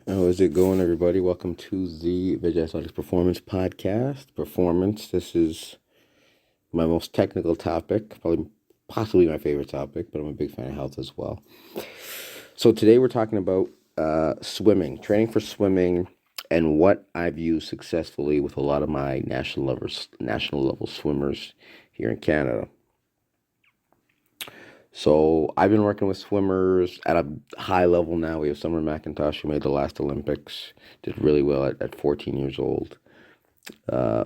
How is it going, everybody? Welcome to the Vej Athletics Performance Podcast. Performance, this is my most technical topic, probably possibly my favorite topic, but I'm a big fan of health as well. So today we're talking about swimming, training for swimming, and what I've used successfully with a lot of my national level swimmers here in Canada. So I've been working with swimmers at a high level now. We have Summer McIntosh, who made the last Olympics, did really well at 14 years old. Uh,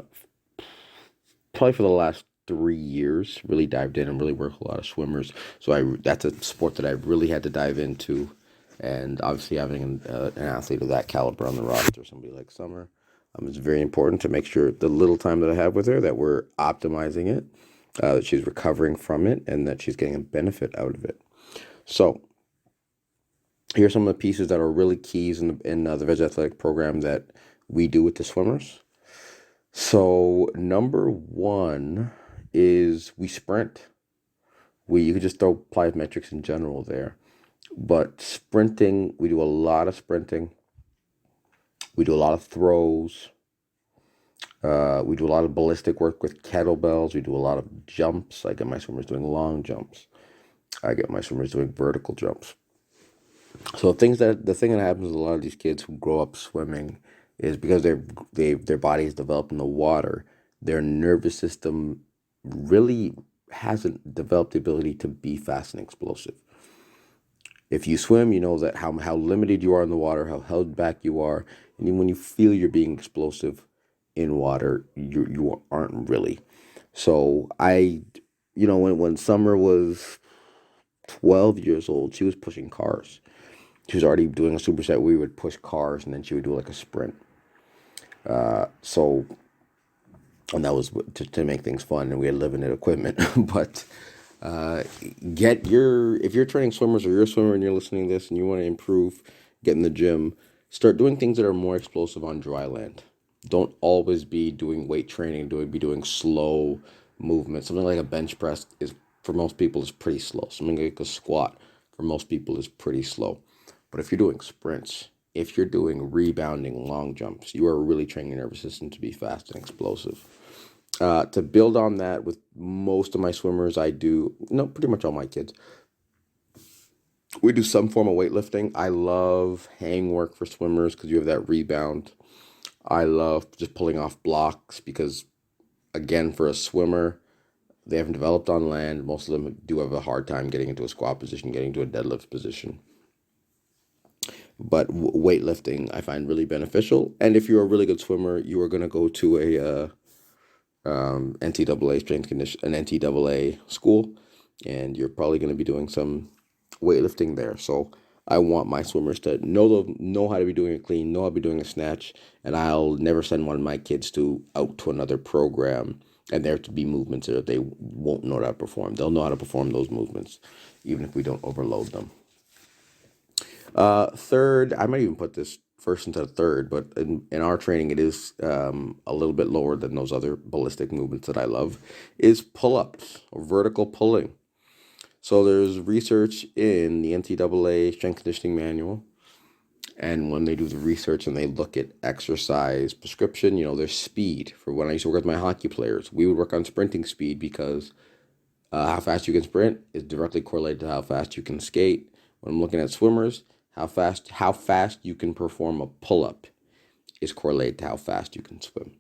Probably for the last 3 years, really dived in and really worked with a lot of swimmers. So that's a sport that I really had to dive into. And obviously having an athlete of that caliber on the roster, somebody like Summer, it's very important to make sure the little time that I have with her that we're optimizing it, that she's recovering from it, and that she's getting a benefit out of it. So here are some of the pieces that are really keys in the Vej Athletic program that we do with the swimmers. So number one is we sprint. You could just throw plyometrics in general there. But sprinting, we do a lot of sprinting. We do a lot of throws. We do a lot of ballistic work with kettlebells. We do a lot of jumps. I get my swimmers doing long jumps. I get my swimmers doing vertical jumps. So the thing that happens with a lot of these kids who grow up swimming is because their body is developed in the water, their nervous system really hasn't developed the ability to be fast and explosive. If you swim, you know that how limited you are in the water, how held back you are, and even when you feel you're being explosive in water, you aren't really. So when Summer was 12 years old, she was pushing cars. She was already doing a superset. We would push cars, and then she would do like a sprint. And that was to make things fun, and we had limited equipment. But if you're training swimmers or you're a swimmer and you're listening to this and you want to improve, get in the gym, start doing things that are more explosive on dry land. Don't always be doing weight training. Be doing slow movement. Something like a bench press is for most people is pretty slow. Something like a squat for most people is pretty slow. But if you're doing sprints, if you're doing rebounding long jumps, you are really training your nervous system to be fast and explosive. To build on that with most of my swimmers, pretty much all my kids, we do some form of weightlifting. I love hang work for swimmers because you have that rebound. I love just pulling off blocks because, again, for a swimmer, they haven't developed on land. Most of them do have a hard time getting into a squat position, getting into a deadlift position. But weightlifting I find really beneficial. And if you're a really good swimmer, you are going to go to a NCAA strength condition, an NCAA school, and you're probably going to be doing some weightlifting there. So I want my swimmers to know how to be doing a clean, know how to be doing a snatch, and I'll never send one of my kids out to another program and there to be movements that they won't know how to perform. They'll know how to perform those movements, even if we don't overload them. Third, I might even put this first into third, but in our training, it is a little bit lower than those other ballistic movements that I love, is pull-ups or vertical pulling. So there's research in the NCAA Strength Conditioning Manual, and when they do the research and they look at exercise prescription, there's speed. For when I used to work with my hockey players, we would work on sprinting speed because how fast you can sprint is directly correlated to how fast you can skate. When I'm looking at swimmers, how fast you can perform a pull-up is correlated to how fast you can swim.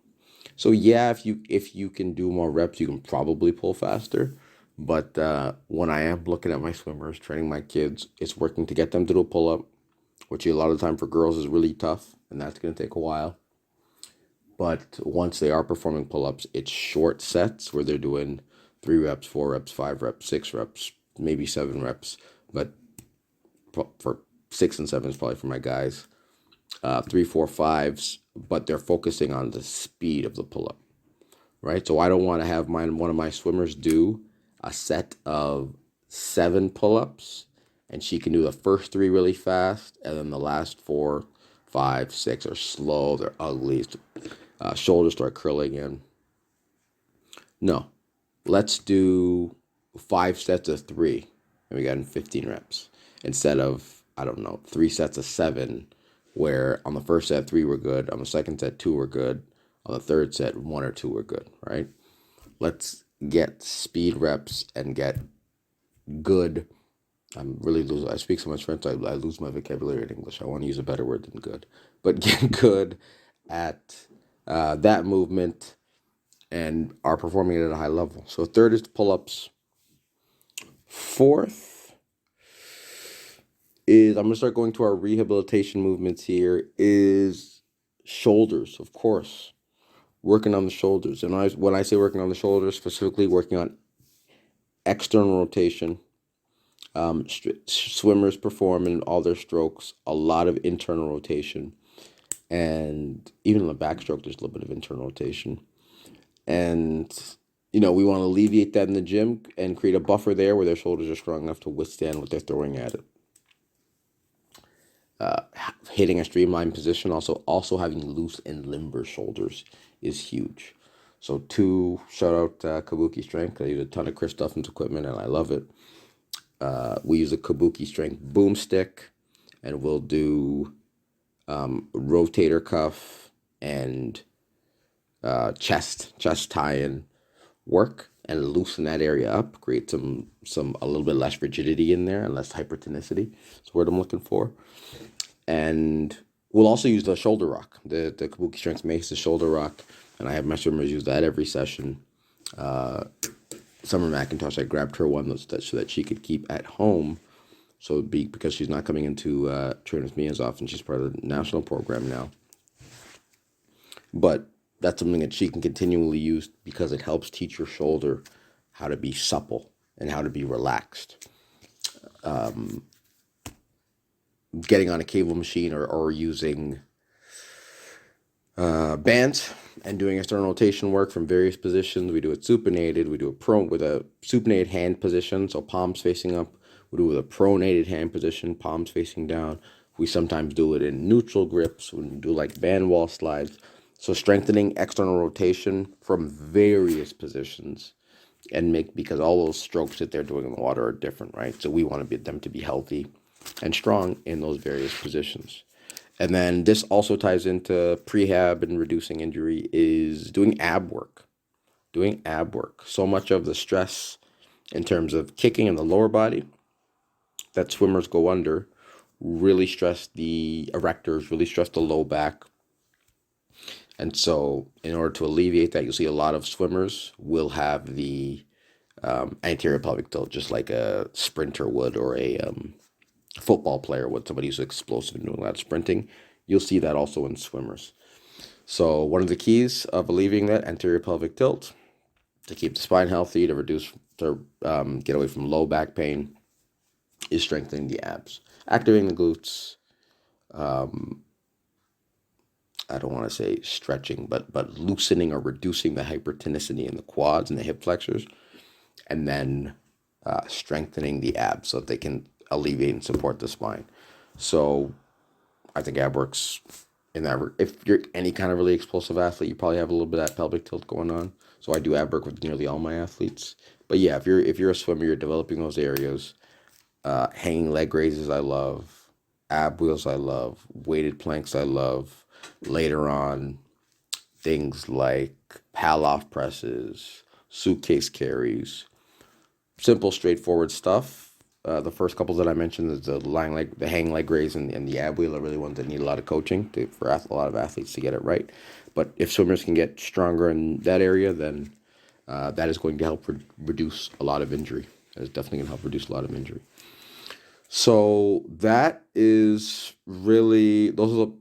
So yeah, if you can do more reps, you can probably pull faster. But when I am looking at my swimmers, training my kids, it's working to get them to do a pull-up, which a lot of the time for girls is really tough, and that's going to take a while. But once they are performing pull-ups, it's short sets where they're doing 3 reps, 4 reps, 5 reps, 6 reps, maybe 7 reps. But for 6 and 7 is probably for my guys. 3, 4, 5s, but they're focusing on the speed of the pull-up, right? So I don't want to have one of my swimmers do a set of 7 pull-ups, and she can do the first 3 really fast, and then the last 4, 5, 6 are slow. They're ugly. Shoulders start curling in. No, let's do 5 sets of 3, and we got in 15 reps instead of 3 sets of 7 where on the first set, 3 were good. On the second set, 2 were good. On the third set, 1 or 2 were good, right? Let's get speed reps and get good. I speak so much French, I lose my vocabulary in English. I want to use a better word than good. But get good at that movement and are performing it at a high level. So third is pull-ups. Fourth is, I'm going to start going to our rehabilitation movements here, is shoulders, of course. Working on the shoulders. And when I say working on the shoulders, specifically working on external rotation. Swimmers perform in all their strokes a lot of internal rotation. And even in the backstroke, there's a little bit of internal rotation. And, we want to alleviate that in the gym and create a buffer there where their shoulders are strong enough to withstand what they're throwing at it. Hitting a streamlined position, also having loose and limber shoulders is huge. So shout out Kabuki Strength. I use a ton of Chris Duffins equipment and I love it. We use a Kabuki Strength boomstick, and we'll do rotator cuff and chest tie-in work and loosen that area up, create a little bit less rigidity in there and less hypertonicity. That's what I'm looking for. And we'll also use the shoulder rock. The Kabuki Strength makes the shoulder rock, and I have my swimmers use that every session. Summer McIntosh, I grabbed her one so that she could keep at home. So because she's not coming into train with me as often, she's part of the national program now. But that's something that she can continually use because it helps teach your shoulder how to be supple and how to be relaxed. Getting on a cable machine or using bands and doing external rotation work from various positions. We do it supinated. We do it prone with a supinated hand position, so palms facing up. We do it with a pronated hand position, palms facing down. We sometimes do it in neutral grips when we do like band wall slides. So strengthening external rotation from various positions because all those strokes that they're doing in the water are different, right? So we want them to be healthy and strong in those various positions. And then this also ties into prehab and reducing injury is doing ab work. So much of the stress in terms of kicking in the lower body that swimmers go under really stress the erectors, really stress the low back. And so in order to alleviate that, you'll see a lot of swimmers will have the anterior pelvic tilt, just like a sprinter would or a football player would, somebody who's explosive and doing a lot of sprinting. You'll see that also in swimmers. So one of the keys of alleviating that anterior pelvic tilt to keep the spine healthy, to get away from low back pain, is strengthening the abs, activating the glutes. I don't want to say stretching, but loosening or reducing the hypertonicity in the quads and the hip flexors, and then strengthening the abs so that they can alleviate and support the spine. So I think ab works in that. If you're any kind of really explosive athlete, you probably have a little bit of that pelvic tilt going on. So I do ab work with nearly all my athletes. But yeah, if you're a swimmer, you're developing those areas. Hanging leg raises I love. Ab wheels I love. Weighted planks I love. Later on, things like pal-off presses, suitcase carries, simple, straightforward stuff. The first couple that I mentioned is the hang leg raise and the ab wheel are really ones that need a lot of coaching for a lot of athletes to get it right. But if swimmers can get stronger in that area, then that is going to help reduce a lot of injury. That is definitely going to help reduce a lot of injury. So that is really, those are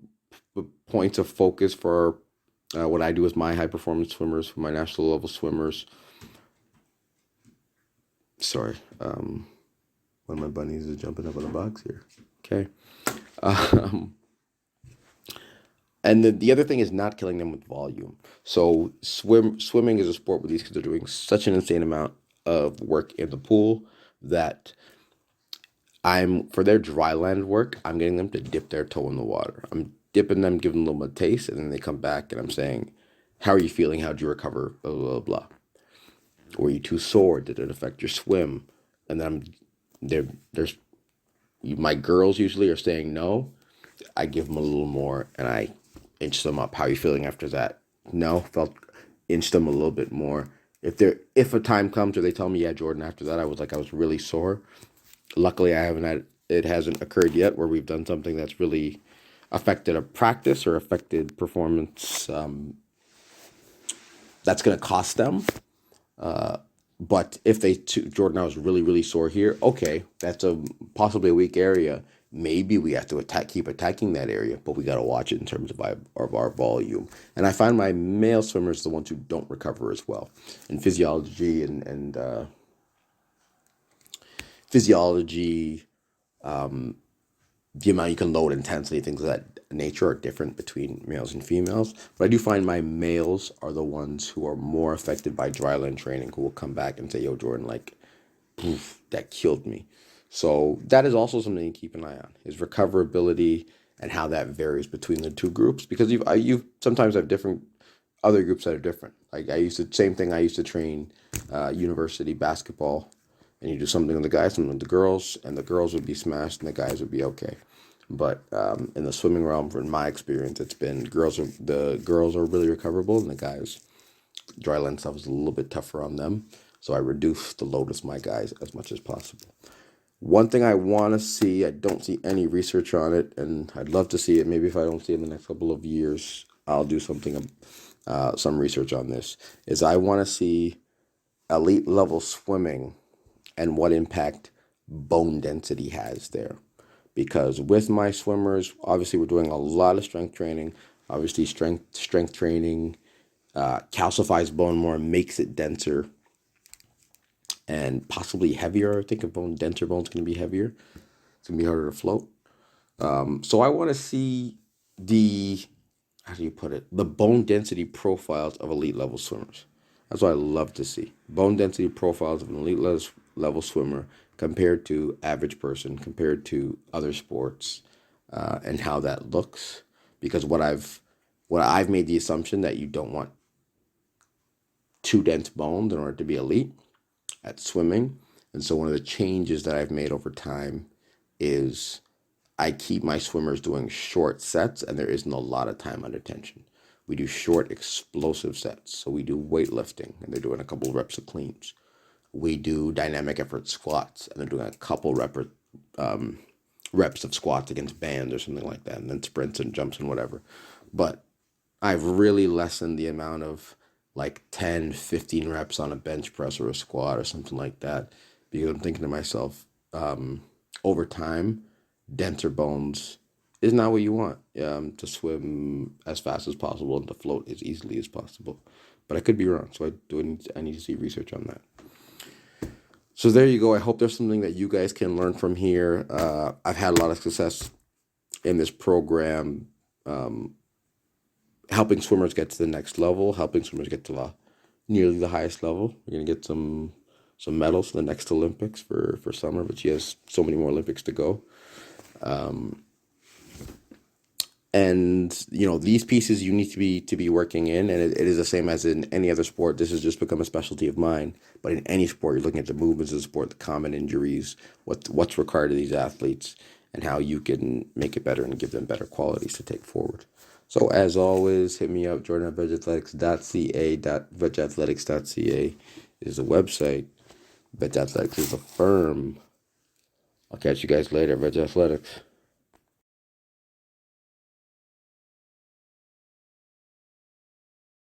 the points of focus for what I do as my high performance swimmers, for my national level swimmers. Sorry, one of my bunnies is jumping up on a box here. Okay. And the other thing is not killing them with volume. So swimming is a sport where these kids are doing such an insane amount of work in the pool that for their dryland work, I'm getting them to dip their toe in the water. I'm dipping them, giving them a little bit of taste, and then they come back and I'm saying, how are you feeling? How'd you recover? Blah, blah, blah. Were you too sore? Did it affect your swim? And then my girls usually are saying no. I give them a little more and I inch them up. How are you feeling after that? No, felt inch them a little bit more. If a time comes where they tell me, yeah, Jordan, after that I was really sore. Luckily, it hasn't occurred yet where we've done something that's really affected a practice or affected performance. That's going to cost them. But if Jordan, I was really, really sore here. Okay, that's possibly a weak area. Maybe we have to keep attacking that area, but we got to watch it in terms of our volume. And I find my male swimmers the ones who don't recover as well. In physiology and physiology, the amount you can load, intensity, things of that nature are different between males and females. But I do find my males are the ones who are more affected by dryland training, who will come back and say, yo, Jordan, like, poof, that killed me. So that is also something to keep an eye on, is recoverability and how that varies between the two groups. Because you sometimes have different other groups that are different. Like I used to train university basketball, and you do something with the guys, something with the girls, and the girls would be smashed and the guys would be okay. But in the swimming realm, in my experience, it's been the girls are really recoverable, and the guys, dry land stuff is a little bit tougher on them. So I reduce the load of my guys as much as possible. One thing I want to see, I don't see any research on it, and I'd love to see it. Maybe if I don't see it in the next couple of years, I'll do some research on this, is I want to see elite level swimming and what impact bone density has there. Because with my swimmers, obviously we're doing a lot of strength training. Obviously strength training calcifies bone more, makes it denser and possibly heavier. I think denser bone's going to be heavier. It's going to be harder to float. So I want to see how do you put it? The bone density profiles of elite level swimmers. That's what I love to see. Bone density profiles of an elite level swimmer compared to average person, compared to other sports, and how that looks. Because what I've made the assumption that you don't want too dense bones in order to be elite at swimming. And so one of the changes that I've made over time is I keep my swimmers doing short sets, and there isn't a lot of time under tension. We do short explosive sets. So we do weightlifting, and they're doing a couple reps of cleans. We do dynamic effort squats, and they're doing a couple reps of squats against bands or something like that, and then sprints and jumps and whatever. But I've really lessened the amount of like 10, 15 reps on a bench press or a squat or something like that, because I'm thinking to myself, over time, denser bones is not what you want, to swim as fast as possible and to float as easily as possible. But I could be wrong, so I need to see research on that. So there you go. I hope there's something that you guys can learn from here. I've had a lot of success in this program, helping swimmers get to the next level, helping swimmers get to nearly the highest level. We're going to get some medals for the next Olympics for summer, but she has so many more Olympics to go. And these pieces you need to be working in, and it is the same as in any other sport. This has just become a specialty of mine. But in any sport, you're looking at the movements of the sport, the common injuries, what's required of these athletes, and how you can make it better and give them better qualities to take forward. So as always, hit me up, Jordan at vejathletics.ca. Vejathletics.ca is the website. Vej Athletics is the firm. I'll catch you guys later, Vej Athletics.